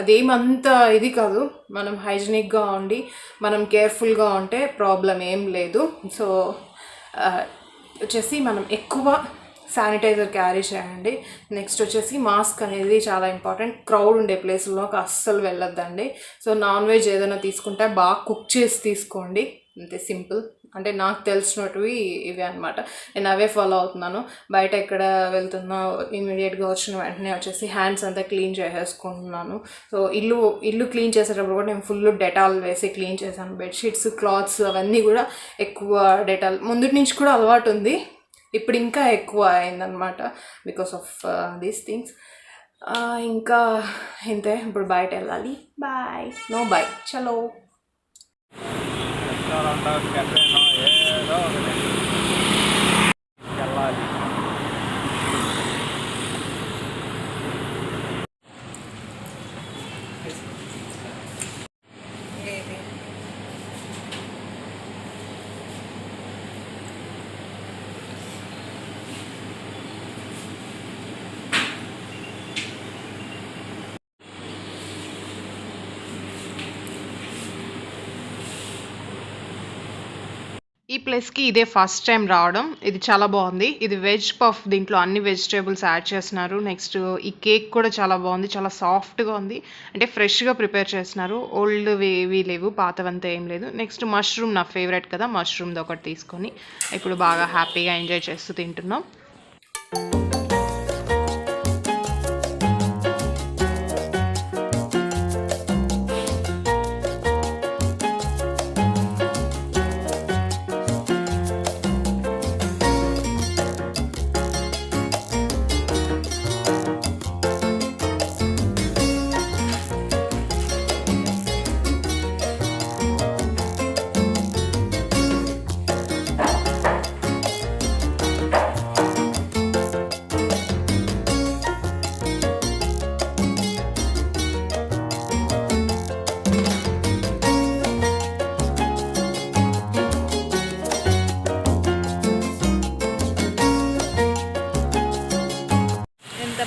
అదేమంత ఇది కాదు, మనం హైజీనిక్గా ఉండి మనం కేర్ఫుల్గా ఉంటే ప్రాబ్లం ఏం లేదు. సో వచ్చేసి మనం ఎక్కువ శానిటైజర్ క్యారీ చేయండి. నెక్స్ట్ వచ్చేసి మాస్క్ అనేది చాలా ఇంపార్టెంట్. క్రౌడ్ ఉండే ప్లేస్లోకి అస్సలు వెళ్ళొద్దండి. సో నాన్ వెజ్ ఏదైనా తీసుకుంటే బాగా కుక్ చేసి తీసుకోండి, అంతే సింపుల్. అంటే నాకు తెలిసినవి ఇవే అనమాట, నేను అవే ఫాలో అవుతున్నాను. బయట ఎక్కడ వెళ్తున్నా ఇమీడియట్గా వచ్చిన వెంటనే వచ్చేసి హ్యాండ్స్ అంతా క్లీన్ చేసేసుకుంటున్నాను. సో ఇల్లు క్లీన్ చేసేటప్పుడు కూడా నేను ఫుల్ డెటాల్ వేసి క్లీన్ చేశాను. బెడ్షీట్స్, క్లాత్స్ అవన్నీ కూడా ఎక్కువ డెటాల్ ముందు నుంచి కూడా అలవాటు ఉంది, ఇప్పుడు ఇంకా ఎక్కువ అయిందనమాట బికాస్ ఆఫ్ దీస్ థింగ్స్. ఇంకా ఇంతే, ఇప్పుడు బయట వెళ్ళాలి. బాయ్, నో బాయ్, చలో. ఏదో ఒకటి వెళ్ళాలి. ఈ ప్లేస్కి ఇదే ఫస్ట్ టైం రావడం. ఇది చాలా బాగుంది. ఇది వెజ్ పఫ్, దీంట్లో అన్ని వెజిటేబుల్స్ యాడ్ చేస్తున్నారు. నెక్స్ట్ ఈ కేక్ కూడా చాలా బాగుంది, చాలా సాఫ్ట్గా ఉంది. అంటే ఫ్రెష్గా ప్రిపేర్ చేస్తున్నారు, ఓల్డ్ ఏవి లేవు, పాతవంతా ఏం లేదు. నెక్స్ట్ మష్రూమ్ నా ఫేవరెట్ కదా, మష్రూమ్ది ఒకటి తీసుకొని ఇప్పుడు బాగా హ్యాపీగా ఎంజాయ్ చేస్తూ తింటున్నాం.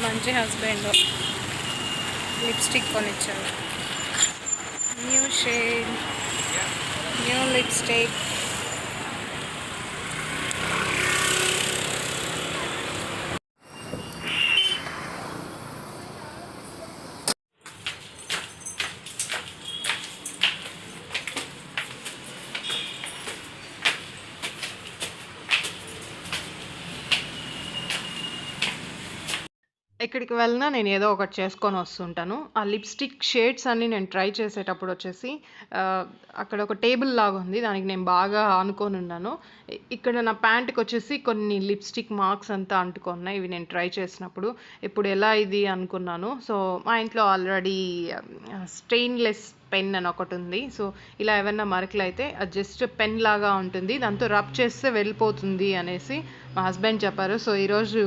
మంచి హస్బెండ్ లిప్స్టిక్ కొనిచ్చారు, న్యూ షేడ్, న్యూ లిప్స్టిక్. ఎక్కడికి వెళ్ళినా నేను ఏదో ఒకటి చేసుకొని వస్తుంటాను. ఆ లిప్స్టిక్ షేడ్స్ అన్నీ నేను ట్రై చేసేటప్పుడు వచ్చేసి అక్కడ ఒక టేబుల్ లాగా ఉంది, దానికి నేను బాగా ఆనుకొని ఉన్నాను. ఇక్కడ నా ప్యాంట్కి వచ్చేసి కొన్ని లిప్స్టిక్ మార్క్స్ అంతా అంటుకున్నాయి, ఇవి నేను ట్రై చేసినప్పుడు. ఇప్పుడు ఎలా ఇది అనుకున్నాను. సో మా ఇంట్లో ఆల్రెడీ స్టెయిన్లెస్ పెన్ అని ఒకటి ఉంది. సో ఇలా ఏమన్నా మరకలు అయితే అది జస్ట్ పెన్ లాగా ఉంటుంది, దాంతో రబ్ చేస్తే వెళ్ళిపోతుంది అనేసి మా హస్బెండ్ చెప్పారు. సో ఈరోజు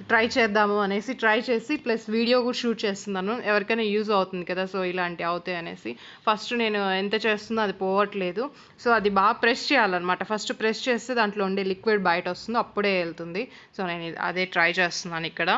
ట్రై చేద్దాము అనేసి ట్రై చేసి ప్లస్ వీడియో కూడా షూట్ చేస్తున్నాను, ఎవరికైనా యూజ్ అవుతుంది కదా, సో ఇలాంటివి అవుతాయి అనేసి. ఫస్ట్ నేను ఎంత చేస్తుందో అది పోవట్లేదు. సో అది బాగా ప్రెస్ చేయాలన్నమాట, ఫస్ట్ ప్రెస్ చేస్తే దాంట్లో ఉండే లిక్విడ్ బయట వస్తుంది, అప్పుడే వెళ్తుంది. సో నేను అదే ట్రై చేస్తున్నాను ఇక్కడ.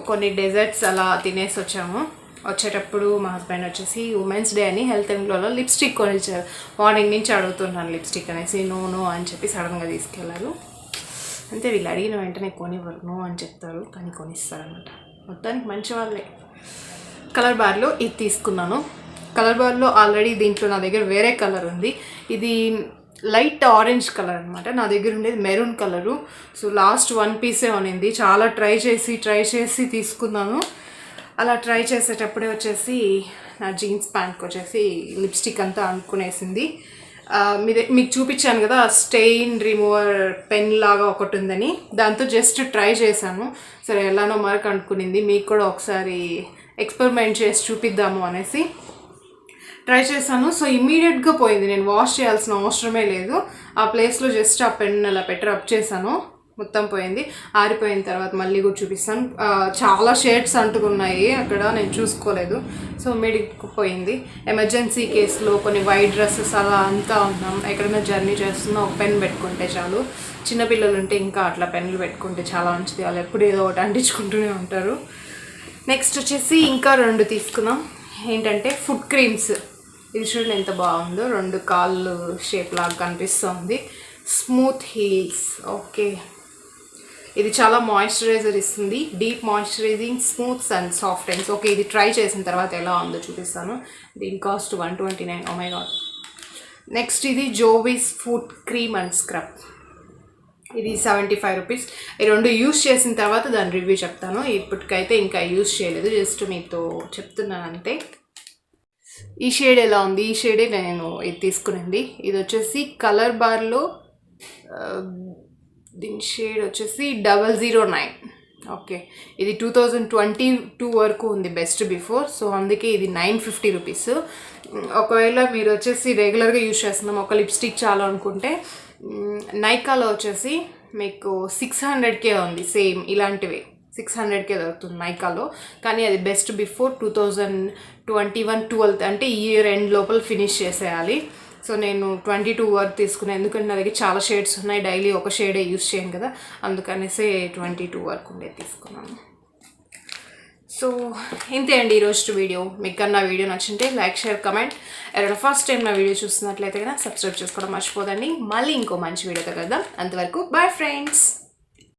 కొన్ని డెజర్ట్స్ అలా తినేసి వచ్చాము. వచ్చేటప్పుడు మా హస్బెండ్ వచ్చేసి ఉమెన్స్ డే అని హెల్త్ అండ్ గ్లోలో లిప్స్టిక్ కొనిచ్చారు. మార్నింగ్ నుంచి అడుగుతున్నాను లిప్స్టిక్ అనేసి, నో అని చెప్పి సడన్గా తీసుకెళ్లారు. అంతే, వీళ్ళు అడిగిన వెంటనే కొనివ్వరు, నో అని చెప్తారు, కానీ కొనిస్తారనమాట. మొత్తానికి మంచి వాళ్ళే. కలర్ బార్లో ఇది తీసుకున్నాను. కలర్ బార్లో ఆల్రెడీ దీంట్లో నా దగ్గర వేరే కలర్ ఉంది. ఇది లైట్ ఆరెంజ్ కలర్ అనమాట. నా దగ్గర ఉండేది మెరూన్ కలరు. సో లాస్ట్ 1 పీసే ఉన్నింది. చాలా ట్రై చేసి తీసుకున్నాను. అలా ట్రై చేసేటప్పుడే వచ్చేసి నా జీన్స్ ప్యాంట్కి వచ్చేసి లిప్స్టిక్ అంతా అనుకునేసింది. మీకు చూపించాను కదా స్టెయిన్ రిమూవర్ పెన్ లాగా ఒకటి ఉందని, దాంతో జస్ట్ ట్రై చేశాను. సరే ఎలానో మార్క్ అనుకునింది. మీకు కూడా ఒకసారి ఎక్స్పెరిమెంట్ చేసి చూపిద్దాము అనేసి ట్రై చేశాను. సో ఇమ్మీడియట్గా పోయింది. నేను వాష్ చేయాల్సిన అవసరమే లేదు. ఆ ప్లేస్లో జస్ట్ ఆ పెన్ అలా పెట్టి రబ్ చేశాను, మొత్తం పోయింది. ఆరిపోయిన తర్వాత మళ్ళీ కూడా చూపిస్తాను. చాలా షేడ్స్ అంటుకున్నాయి అక్కడ, నేను చూసుకోలేదు. సో ఇమ్మీడియట్గా పోయింది. ఎమర్జెన్సీ కేసులో కొన్ని వైట్ డ్రెస్సెస్ అలా అంతా ఉన్నాం, ఎక్కడైనా జర్నీ చేస్తున్నా ఒక పెన్ పెట్టుకుంటే చాలు. చిన్నపిల్లలు ఉంటే ఇంకా అట్లా పెన్నులు పెట్టుకుంటే చాలా మంచిది. వాళ్ళు ఎప్పుడు ఏదో ఒకటి అంటించుకుంటూనే ఉంటారు. నెక్స్ట్ వచ్చేసి ఇంకా 2 తీసుకున్నాం. ఏంటంటే ఫుడ్ క్రీమ్స్. ఇది చూడండి ఎంత బాగుందో, 2 కాళ్ళు షేప్ లాగా కనిపిస్తుంది. Smooth heels. ఓకే, ఇది చాలా మాయిశ్చరైజర్ ఇస్తుంది. Deep moisturising, smooths and soft hands. Okay, ఇది ట్రై చేసిన తర్వాత ఎలా ఉందో చూపిస్తాను. దీని cost 129. Oh my god. Next ఇది Jovees food cream and scrub. ఇది 75 రూపీస్. ఈ 2 యూస్ చేసిన తర్వాత దాని రివ్యూ చెప్తాను. ఇప్పటికైతే ఇంకా యూస్ చేయలేదు, జస్ట్ మీతో చెప్తున్నాను అంతే. ఈ షేడ్ ఎలా ఉంది? ఈ షేడే నేను ఇది తీసుకునింది. ఇది వచ్చేసి కలర్ బార్లో దీని షేడ్ వచ్చేసి 009. ఓకే, ఇది 2022 వరకు ఉంది బెస్ట్ బిఫోర్. సో అందుకే ఇది 950 రూపీస్. ఒకవేళ మీరు వచ్చేసి రెగ్యులర్గా యూజ్ చేస్తున్నాం ఒక లిప్స్టిక్ చాలు అనుకుంటే, నైకాలో వచ్చేసి మీకు 600కే ఉంది. సేమ్ ఇలాంటివి 600కే దొరుకుతుంది నైకాలో. కానీ అది బెస్ట్ బిఫోర్ 2021 12 అంటే ఈ ఇయర్ ఎండ్ లోపల ఫినిష్ చేసేయాలి. సో నేను 22 వరకు తీసుకున్నాను, ఎందుకంటే నా దగ్గర చాలా షేడ్స్ ఉన్నాయి. డైలీ ఒక షేడే యూస్ చేయను కదా, అందుకనేసి 22 వరకు ఉండే తీసుకున్నాను. సో ఇంతే అండి ఈరోజు వీడియో. మీకు కన్నా వీడియో నచ్చింటే లైక్, షేర్, కమెంట్. ఎవరైనా ఫస్ట్ టైం నా వీడియో చూస్తున్నట్లయితే కదా సబ్స్క్రైబ్ చేసుకోవడం మర్చిపోదండి. మళ్ళీ ఇంకో మంచి వీడియోతో కలుద్దాం. అంతవరకు బాయ్ ఫ్రెండ్స్.